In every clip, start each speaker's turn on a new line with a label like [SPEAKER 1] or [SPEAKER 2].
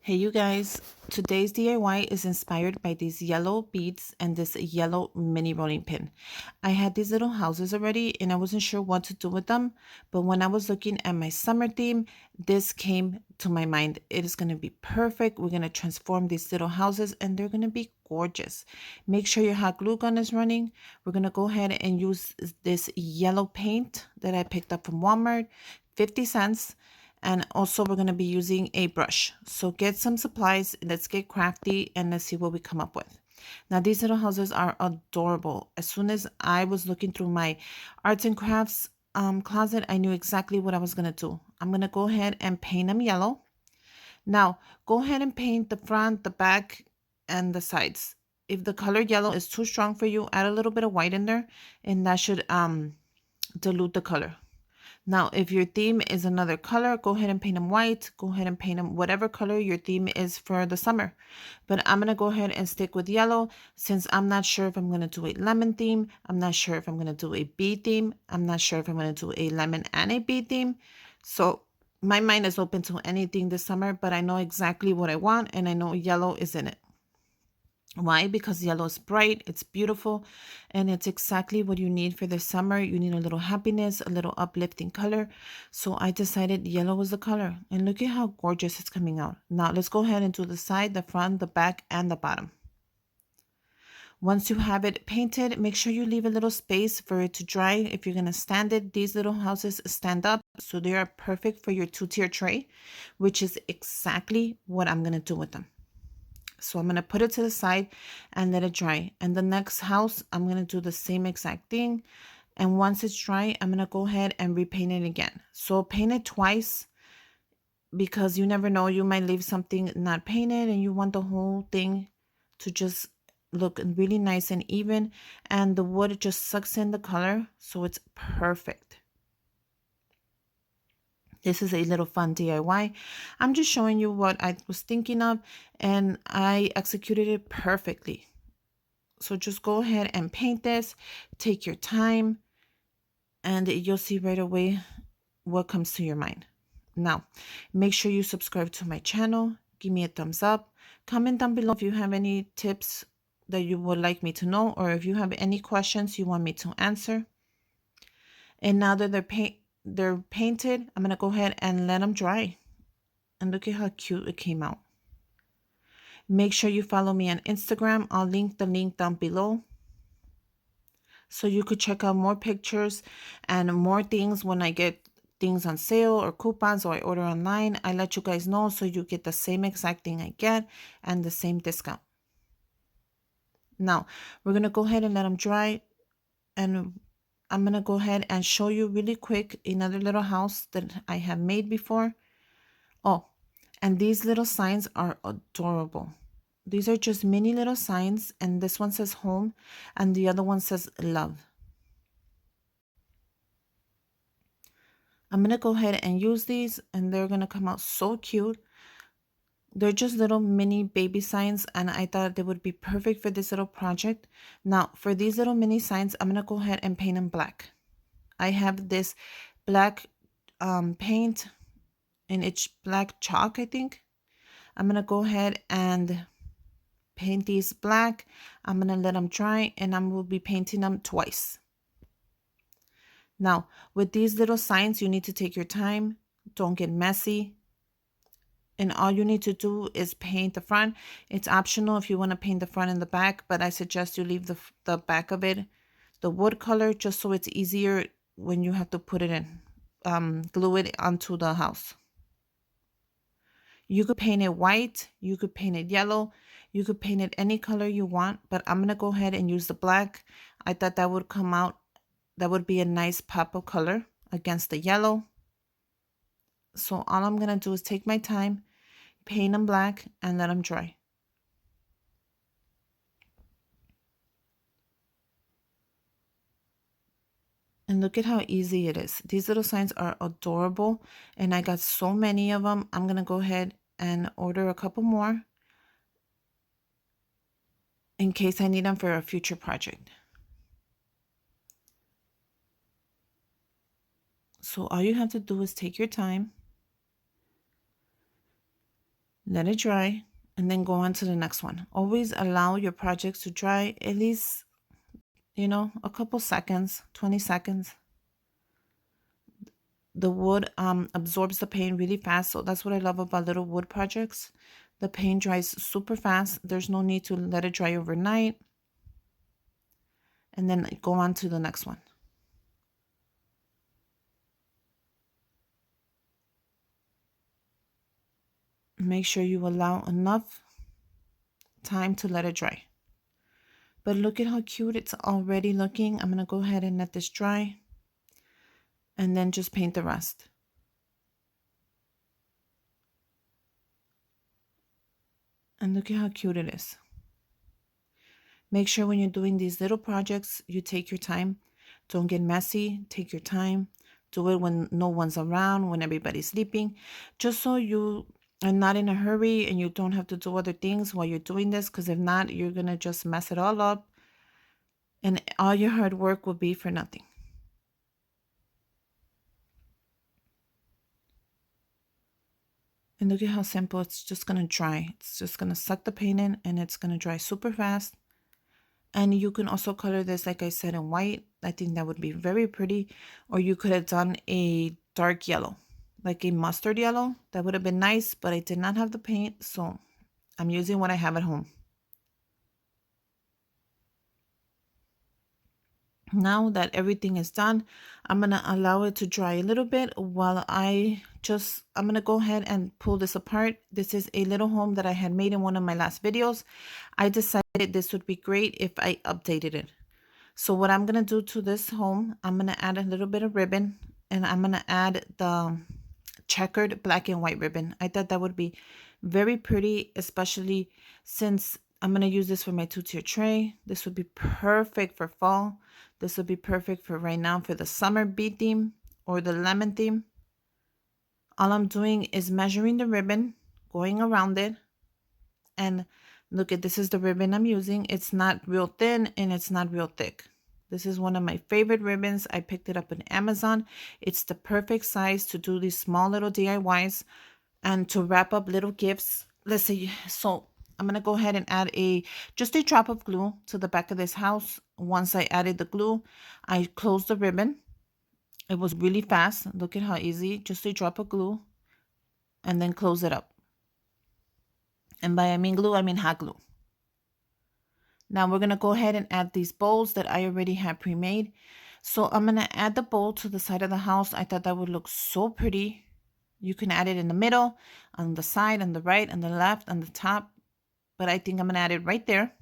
[SPEAKER 1] Hey you guys, today's DIY is inspired by these yellow beads and this yellow mini rolling pin. I had these little houses already and I wasn't sure what to do with them, but when I was looking at my summer theme, this came to my mind. It is going to be perfect. We're going to transform these little houses and they're going to be gorgeous. Make sure your hot glue gun is running. We're going to go ahead and use this yellow paint that I picked up from Walmart, 50 cents. And also we're going to be using a brush. So get some supplies, let's get crafty and let's see what we come up with. Now these little houses are adorable. As soon as I was looking through my arts and crafts closet, I knew exactly what I was going to do. I'm going to go ahead and paint them yellow. Now go ahead and paint the front, the back, and the sides. If the color yellow is too strong for you, add a little bit of white in there and that should dilute the color. Now, if your theme is another color, go ahead and paint them white. Go ahead and paint them whatever color your theme is for the summer. But I'm going to go ahead and stick with yellow since I'm not sure if I'm going to do a lemon theme. I'm not sure if I'm going to do a bee theme. I'm not sure if I'm going to do a lemon and a bee theme. So my mind is open to anything this summer, but I know exactly what I want and I know yellow is in it. Why? Because yellow is bright, it's beautiful, and it's exactly what you need for the summer. You need a little happiness, a little uplifting color. So I decided yellow was the color. And look at how gorgeous it's coming out. Now let's go ahead and do the side, the front, the back, and the bottom. Once you have it painted, make sure you leave a little space for it to dry. If you're going to stand it, these little houses stand up. So they are perfect for your two-tier tray, which is exactly what I'm going to do with them. So I'm going to put it to the side and let it dry. And the next house, I'm going to do the same exact thing. And once it's dry, I'm going to go ahead and repaint it again. So paint it twice because you never know. You might leave something not painted and you want the whole thing to just look really nice and even. And the wood just sucks in the color. So it's perfect. This is a little fun DIY. I'm just showing you what I was thinking of and I executed it perfectly. So just go ahead and paint this, take your time, and you'll see right away what comes to your mind. Now, make sure you subscribe to my channel, give me a thumbs up, comment down below if you have any tips that you would like me to know, or if you have any questions you want me to answer. And now that they're painted, I'm going to go ahead and let them dry. And look at how cute it came out. Make sure you follow me on Instagram. I'll link the link down below. So you could check out more pictures and more things when I get things on sale or coupons or I order online. I let you guys know so you get the same exact thing I get and the same discount. Now, we're going to go ahead and let them dry. And I'm going to go ahead and show you really quick another little house that I have made before. Oh, and these little signs are adorable. These are just mini little signs, and this one says home, and the other one says love. I'm going to go ahead and use these, and they're going to come out so cute. They're just little mini baby signs, and I thought they would be perfect for this little project. Now, for these little mini signs, I'm going to go ahead and paint them black. I have this black paint, and it's black chalk, I think. I'm going to go ahead and paint these black. I'm going to let them dry and I will be painting them twice. Now, with these little signs, you need to take your time. Don't get messy. And all you need to do is paint the front. It's optional if you want to paint the front and the back, but I suggest you leave the back of it, the wood color, just so it's easier when you have to put it in, glue it onto the house. You could paint it white, you could paint it yellow, you could paint it any color you want, but I'm going to go ahead and use the black. I thought that would come out, that would be a nice pop of color against the yellow. So all I'm going to do is take my time, paint them black, and let them dry. And look at how easy it is. These little signs are adorable, and I got so many of them. I'm going to go ahead and order a couple more in case I need them for a future project. So all you have to do is take your time, Let it dry, and then go on to the next one. Always allow your projects to dry at least, a couple seconds, 20 seconds. The wood absorbs the paint really fast, so that's what I love about little wood projects. The paint dries super fast. There's no need to let it dry overnight. And then go on to the next one. Make sure you allow enough time to let it dry. But look at how cute it's already looking. I'm going to go ahead and let this dry and then just paint the rest. And look at how cute it is. Make sure when you're doing these little projects, you take your time. Don't get messy. Take your time. Do it when no one's around, when everybody's sleeping, just so you are not in a hurry and you don't have to do other things while you're doing this, because if not, you're going to just mess it all up and all your hard work will be for nothing. And look at how simple. It's just going to dry. It's just going to suck the paint in and it's going to dry super fast. And you can also color this, like I said, in white. I think that would be very pretty. Or you could have done a dark yellow, like a mustard yellow. That would have been nice, but I did not have the paint, so I'm using what I have at home. Now that everything is done, I'm going to allow it to dry a little bit while I'm going to go ahead and pull this apart. This is a little home that I had made in one of my last videos. I decided this would be great if I updated it. So what I'm going to do to this home, I'm going to add a little bit of ribbon, and I'm going to add the checkered black and white ribbon. I thought that would be very pretty, especially since I'm going to use this for my 2-tier tray. This would be perfect for fall. This would be perfect for right now for the summer bee theme or the lemon theme. All I'm doing is measuring the ribbon, going around it, and look at, this is the ribbon I'm using. It's not real thin and it's not real thick. This is one of my favorite ribbons. I picked it up on Amazon. It's the perfect size to do these small little DIYs and to wrap up little gifts. Let's see. So I'm going to go ahead and add just a drop of glue to the back of this house. Once I added the glue, I closed the ribbon. It was really fast. Look at how easy. Just a drop of glue and then close it up. And by I mean glue, I mean hot glue. Now we're going to go ahead and add these bowls that I already have pre-made. So I'm going to add the bowl to the side of the house. I thought that would look so pretty. You can add it in the middle, on the side, on the right, on the left, on the top. But I think I'm going to add it right there.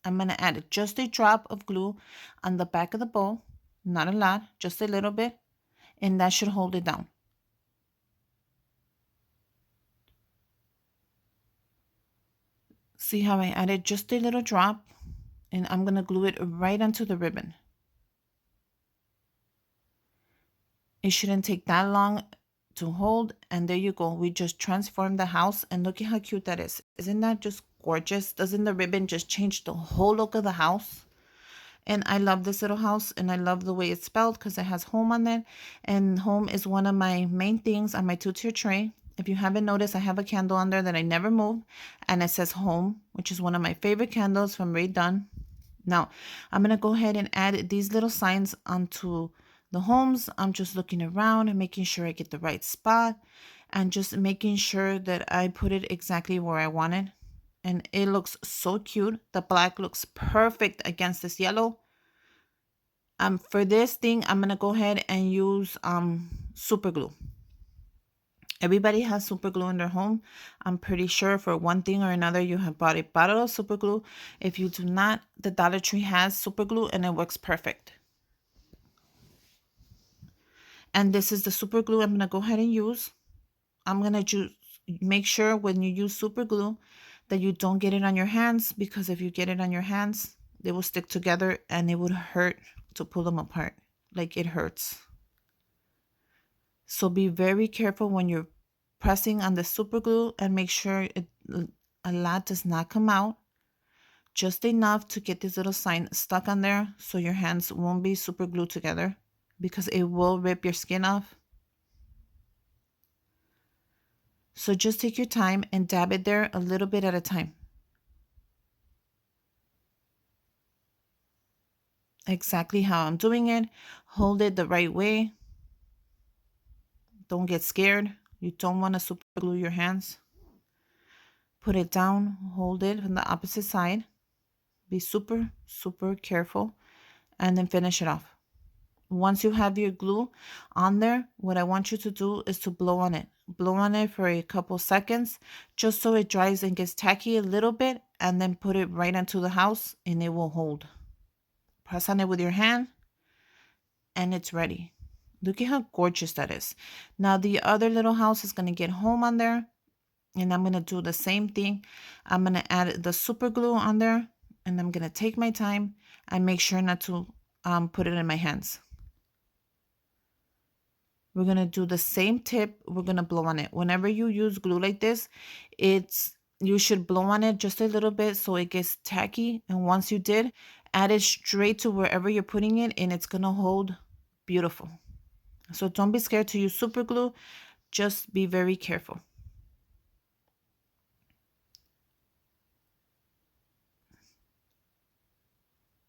[SPEAKER 1] I'm going to add just a drop of glue on the back of the bowl. Not a lot, just a little bit. And that should hold it down. See how I added just a little drop? And I'm going to glue it right onto the ribbon. It shouldn't take that long to hold. And there you go. We just transformed the house. And look at how cute that is. Isn't that just gorgeous? Doesn't the ribbon just change the whole look of the house? And I love this little house, and I love the way it's spelled because it has home on it. And home is one of my main things on my 2-tier tray. If you haven't noticed, I have a candle on there that I never move, and it says home, which is one of my favorite candles from Rae Dunn. Now, I'm going to go ahead and add these little signs onto the homes. I'm just looking around and making sure I get the right spot and just making sure that I put it exactly where I want it. And it looks so cute. The black looks perfect against this yellow. For this thing, I'm going to go ahead and use super glue. Everybody has super glue in their home. I'm pretty sure for one thing or another you have bought a bottle of super glue. If you do not, the Dollar Tree has super glue and it works perfect. And this is the super glue I'm going to go ahead and use. I'm going to make sure when you use super glue that you don't get it on your hands, because if you get it on your hands, they will stick together and it would hurt to pull them apart. Like, it hurts. So be very careful when you're pressing on the super glue and make sure a lot does not come out. Just enough to get this little sign stuck on there so your hands won't be super glued together, because it will rip your skin off. So just take your time and dab it there a little bit at a time. Exactly how I'm doing it. Hold it the right way. Don't get scared. You don't want to super glue your hands. Put it down, hold it from the opposite side. Be super, super careful, and then finish it off. Once you have your glue on there, what I want you to do is to blow on it. Blow on it for a couple seconds just so it dries and gets tacky a little bit, and then put it right onto the house and it will hold. Press on it with your hand and it's ready. Look at how gorgeous that is. Now the other little house is going to get home on there, and I'm going to do the same thing. I'm going to add the super glue on there, and I'm going to take my time and make sure not to put it in my hands. We're going to do the same tip. We're going to blow on it. Whenever you use glue like this, you should blow on it just a little bit so it gets tacky. And once you did, add it straight to wherever you're putting it, and it's going to hold beautiful. So don't be scared to use super glue. Just be very careful.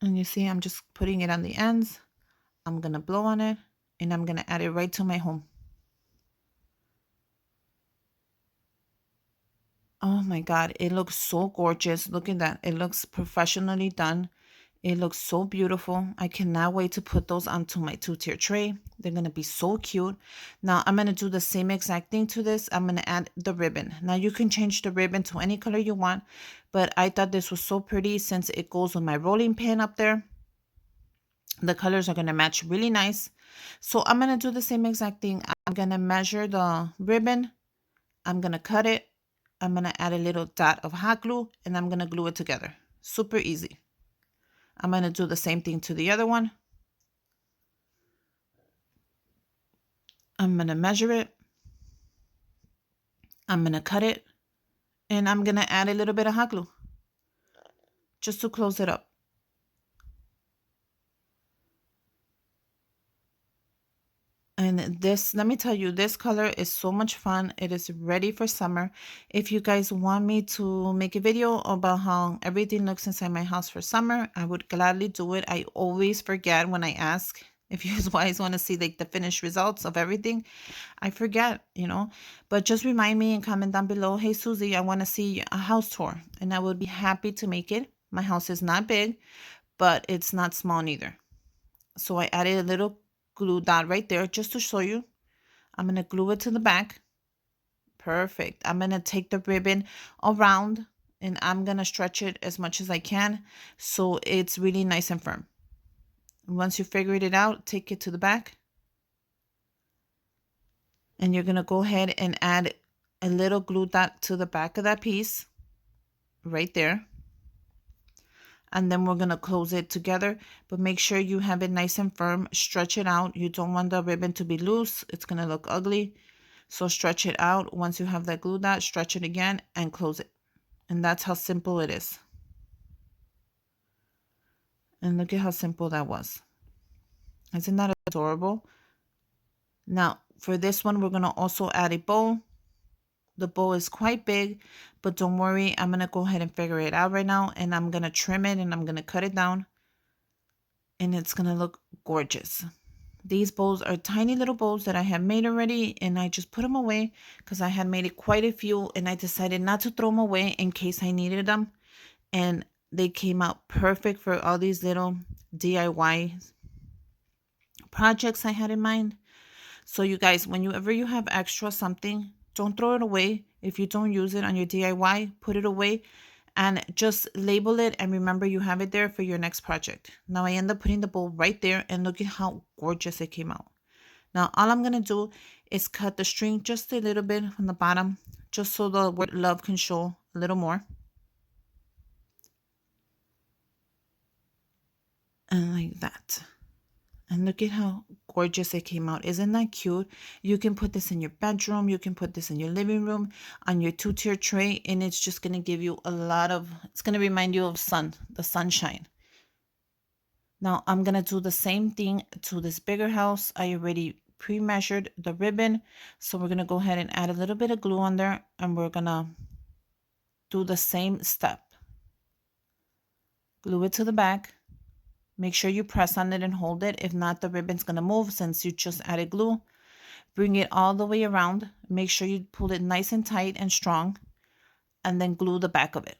[SPEAKER 1] And you see, I'm just putting it on the ends. I'm going to blow on it, and I'm going to add it right to my home. Oh my God, it looks so gorgeous. Look at that. It looks professionally done. It looks so beautiful. I cannot wait to put those onto my 2-tier tray. They're going to be so cute. Now I'm going to do the same exact thing to this. I'm going to add the ribbon. Now you can change the ribbon to any color you want, but I thought this was so pretty since it goes with my rolling pin up there. The colors are going to match really nice. So I'm going to do the same exact thing. I'm going to measure the ribbon. I'm going to cut it. I'm going to add a little dot of hot glue, and I'm going to glue it together. Super easy. I'm going to do the same thing to the other one. I'm going to measure it. I'm going to cut it. And I'm going to add a little bit of hot glue just to close it up. And this, let me tell you, this color is so much fun. It is ready for summer. If you guys want me to make a video about how everything looks inside my house for summer, I would gladly do it. I always forget when I ask if you guys want to see like the finished results of everything. I forget, but just remind me and comment down below. Hey, Susie, I want to see a house tour, and I would be happy to make it. My house is not big, but it's not small neither. So I added a little glue dot right there just to show you. I'm going to glue it to the back. Perfect. I'm going to take the ribbon around, and I'm going to stretch it as much as I can so it's really nice and firm. Once you figured it out, take it to the back. And you're going to go ahead and add a little glue dot to the back of that piece right there. And then we're going to close it together, but make sure you have it nice and firm. Stretch it out. You don't want the ribbon to be loose. It's going to look ugly. So stretch it out. Once you have that glue dot, stretch it again and close it. And that's how simple it is. And look at how simple that was. Isn't that adorable? Now, for this one, we're going to also add a bow. The bow is quite big, but don't worry. I'm going to go ahead and figure it out right now. And I'm going to trim it, and I'm going to cut it down. And it's going to look gorgeous. These bows are tiny little bows that I have made already, and I just put them away because I had made it quite a few, and I decided not to throw them away in case I needed them. And they came out perfect for all these little DIY projects I had in mind. So you guys, whenever you have extra something, don't throw it away. If you don't use it on your DIY, put it away and just label it, and remember you have it there for your next project. Now I end up putting the bowl right there, and look at how gorgeous it came out. Now all I'm going to do is cut the string just a little bit from the bottom, just so the word love can show a little more. And like that. And look at how gorgeous it came out. Isn't that cute? You can put this in your bedroom. You can put this in your living room on your 2-tier tray. And it's just going to give you it's going to remind you of the sunshine. Now I'm going to do the same thing to this bigger house. I already pre-measured the ribbon. So we're going to go ahead and add a little bit of glue on there, and we're going to do the same step. Glue it to the back. Make sure you press on it and hold it. If not, the ribbon's going to move since you just added glue. Bring it all the way around. Make sure you pull it nice and tight and strong, and then glue the back of it.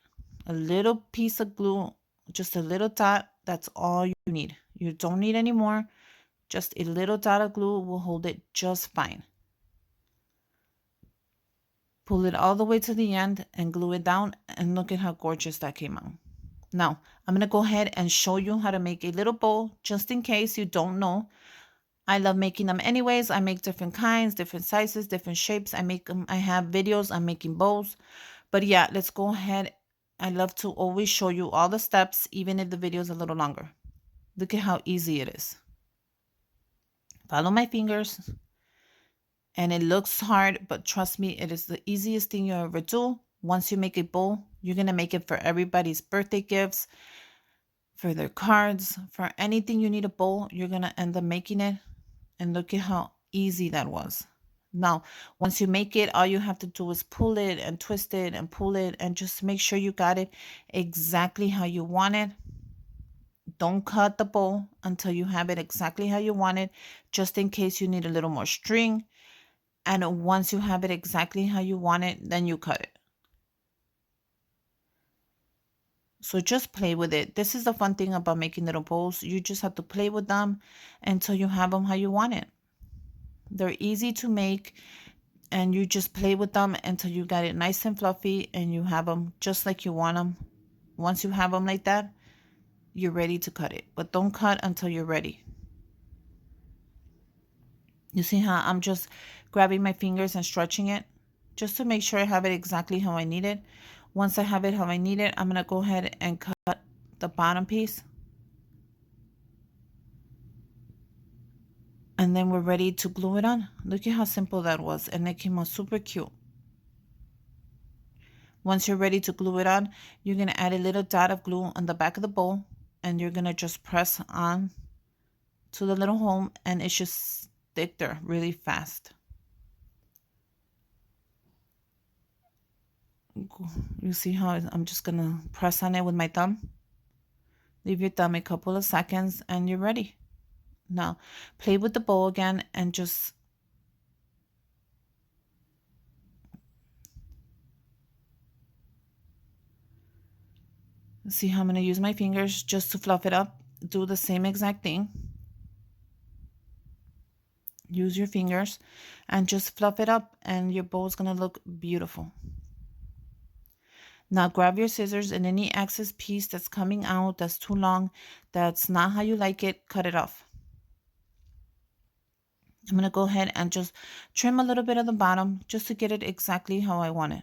[SPEAKER 1] A little piece of glue, just a little dot, that's all you need. You don't need any more. Just a little dot of glue will hold it just fine. Pull it all the way to the end and glue it down, and look at how gorgeous that came out. Now, I'm going to go ahead and show you how to make a little bowl, just in case you don't know. I love making them anyways. I make different kinds, different sizes, different shapes. I make them. I have videos on making bowls. But yeah, let's go ahead. I love to always show you all the steps, even if the video is a little longer. Look at how easy it is. Follow my fingers. And it looks hard, but trust me, it is the easiest thing you ever do. Once you make a bowl, you're going to make it for everybody's birthday gifts, for their cards, for anything you need a bowl, you're going to end up making it. And look at how easy that was. Now, once you make it, all you have to do is pull it and twist it and pull it, and just make sure you got it exactly how you want it. Don't cut the bowl until you have it exactly how you want it, just in case you need a little more string. And once you have it exactly how you want it, then you cut it. So just play with it. This is the fun thing about making little bowls. You just have to play with them until you have them how you want it. They're easy to make, and you just play with them until you got it nice and fluffy and you have them just like you want them. Once you have them like that, you're ready to cut it. But don't cut until you're ready. You see how I'm just grabbing my fingers and stretching it just to make sure I have it exactly how I need it. Once I have it how I need it, I'm going to go ahead and cut the bottom piece. And then we're ready to glue it on. Look at how simple that was. And it came out super cute. Once you're ready to glue it on, you're going to add a little dot of glue on the back of the bowl. And you're going to just press on to the little hole, and it should stick there really fast. You see how I'm just going to press on it with my thumb. Leave your thumb a couple of seconds and you're ready. Now, play with the bowl again and just see how I'm going to use my fingers just to fluff it up. Do the same exact thing. Use your fingers and just fluff it up, and your bowl is going to look beautiful. Now grab your scissors, and any excess piece that's coming out, that's too long, that's not how you like it, cut it off. I'm going to go ahead and just trim a little bit of the bottom just to get it exactly how I want it.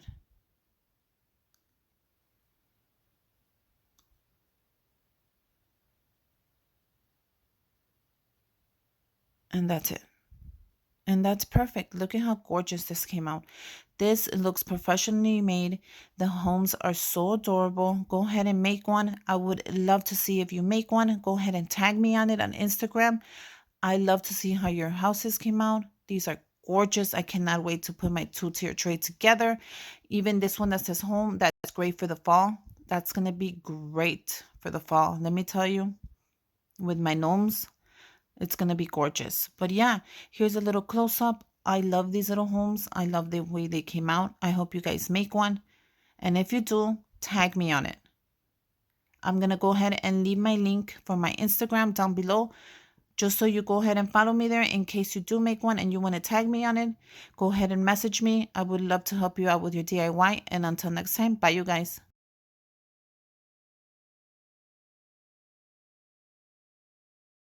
[SPEAKER 1] And that's it. And that's perfect. Look at how gorgeous this came out. This looks professionally made. The homes are so adorable. Go ahead and make one. I would love to see if you make one. Go ahead and tag me on it on Instagram. I love to see how your houses came out. These are gorgeous. I cannot wait to put my 2-tier tray together. Even this one that says home, that's great for the fall. That's going to be great for the fall. Let me tell you, with my gnomes, it's going to be gorgeous. But yeah, here's a little close-up. I love these little homes. I love the way they came out. I hope you guys make one. And if you do, tag me on it. I'm going to go ahead and leave my link for my Instagram down below, just so you go ahead and follow me there in case you do make one and you want to tag me on it. Go ahead and message me. I would love to help you out with your DIY. And until next time, bye you guys.